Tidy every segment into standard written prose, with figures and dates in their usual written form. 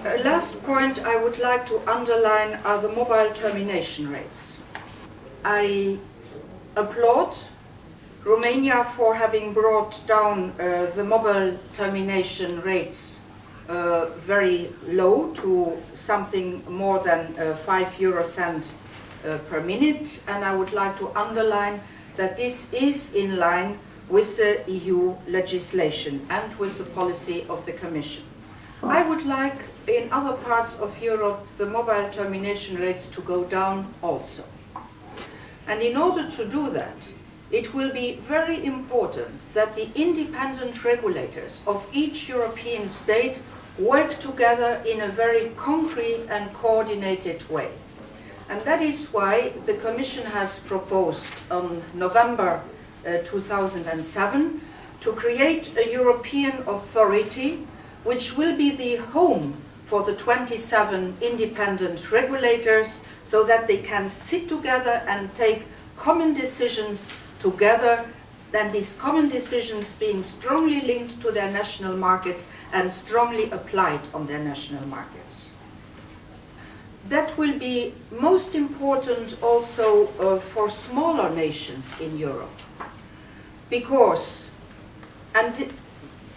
Last point I would like to underline are the mobile termination rates. I applaud Romania for having brought down the mobile termination rates very low to something more than 5 euro cent per minute, and I would like to underline that this is in line with the EU legislation and with the policy of the Commission. I would like in other parts of Europe the mobile termination rates to go down also. And in order to do that, it will be very important that the independent regulators of each European state work together in a very concrete and coordinated way. And that is why the Commission has proposed on November 2007 to create a European authority which will be the home for the 27 independent regulators so that they can sit together and take common decisions together, and these common decisions being strongly linked to their national markets and strongly applied on their national markets. That will be most important also for smaller nations in Europe, because, and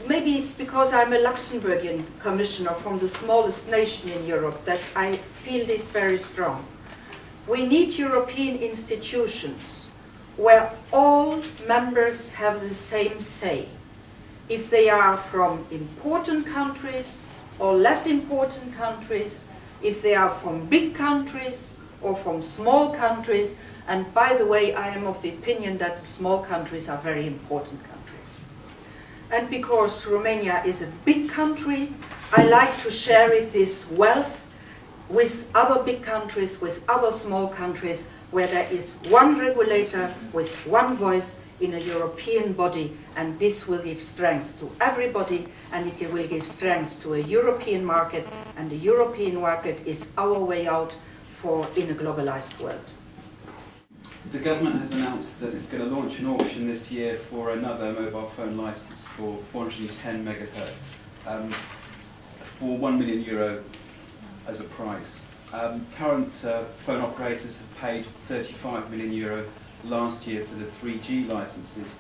maybe it's because I'm a Luxembourgian commissioner from the smallest nation in Europe that I feel this very strong. We need European institutions where all members have the same say. If they are from important countries or less important countries, if they are from big countries or from small countries, and by the way, I am of the opinion that small countries are very important countries. And because Romania is a big country, I like to share this wealth with other big countries, with other small countries, where there is one regulator with one voice in a European body, and this will give strength to everybody, and it will give strength to a European market, and the European market is our way out in a globalized world. The government has announced that it's going to launch an auction this year for another mobile phone license for 410 megahertz for €1 million as a price. Current phone operators have paid €35 million last year for the 3G licenses.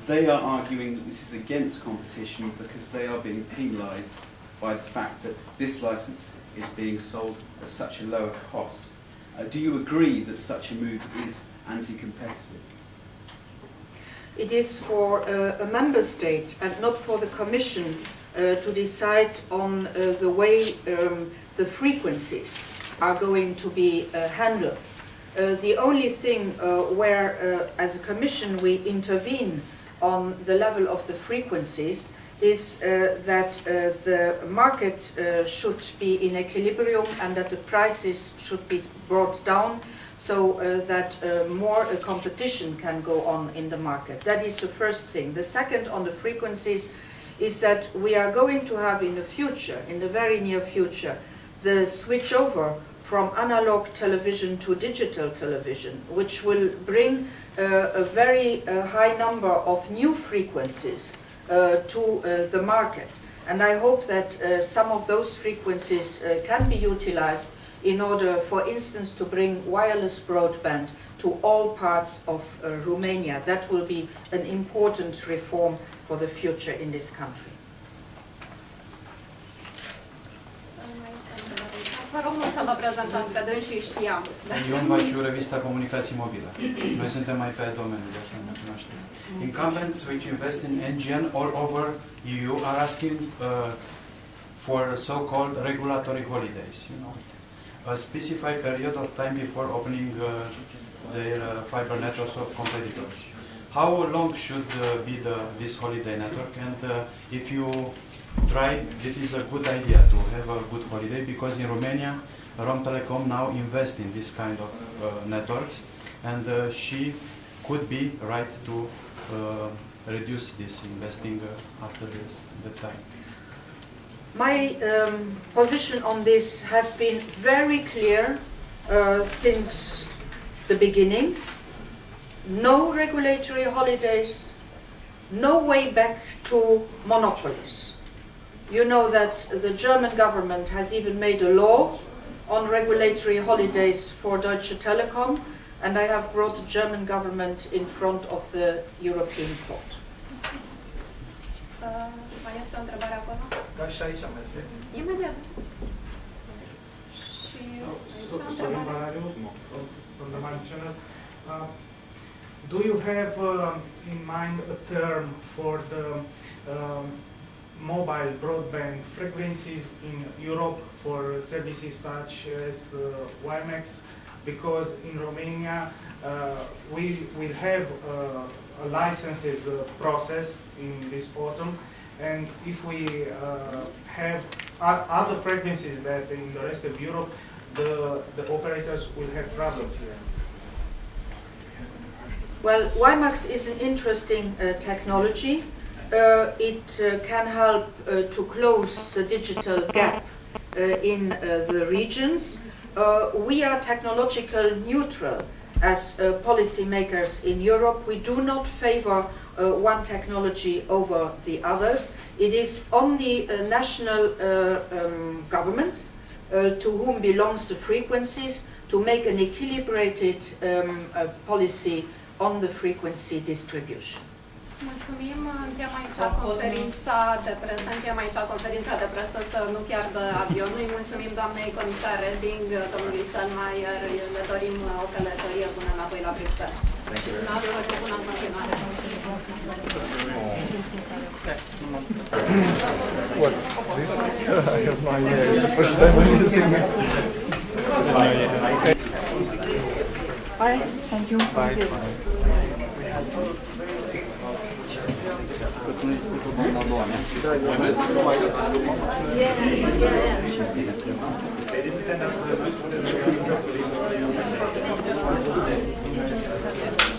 They are arguing that this is against competition because they are being penalised by the fact that this license is being sold at such a lower cost. Do you agree that such a move is anti-competitive? It is for a member state and not for the Commission to decide on the way the frequencies are going to be handled. The only thing where, as a Commission, we intervene on the level of the frequencies is that the market should be in equilibrium and that the prices should be brought down so that more competition can go on in the market. That is the first thing. The second, on the frequencies, is that we are going to have in the future, in the very near future, the switch over from analog television to digital television, which will bring a very high number of new frequencies to the market. And I hope that some of those frequencies can be utilized in order, for instance, to bring wireless broadband to all parts of Romania. That will be an important reform for the future in this country. Vă rog să vă prezentați pe dânsii, știam. Ion Vaciu, revista Comunicații Mobilă. Noi suntem mai pe domeniu, de asta ne cunoaștem. Incumbents which invest in NGN all over EU are asking for so-called regulatory holidays, a specified period of time before opening their fiber networks of competitors. How long should be this holiday network, and if you try, it is a good idea to have a good holiday, because in Romania, Romtelecom now invests in this kind of networks, and she could be right to reduce this investing after the time. My position on this has been very clear since the beginning. No regulatory holidays, no way back to monopolies. You know that the German government has even made a law on regulatory holidays for Deutsche Telekom, and I have brought the German government in front of the European Court. Mai este o întrebare acolo? Da, și aici merge. Imediat. Și aici întrebare. From the Madam Chair, do you have in mind a term for the mobile broadband frequencies in Europe for services such as WiMAX? Because in Romania we will have a licenses process in this autumn, and if we have other frequencies that in the rest of Europe, the operators will have problems here. Well, WiMAX is an interesting technology. It can help to close the digital gap in the regions. We are technological neutral as policymakers in Europe. We do not favor one technology over the others. It is on the national government to whom belongs the frequencies to make an equilibrated policy on the frequency distribution. Mulțumim. Încheiem aici conferința de presă. Încheiem aici conferința de presă să nu piardă avionul. Îi mulțumim doamnei comisar Reding, domnului Selmayr. Le dorim o călătorie bună înapoi la Bruxelles. Dumneavoastră vă supun în continuare. What? This? I have no idea. It's the first time I'm using it. Bye. Thank you. Bye. Yeah. They didn't send out the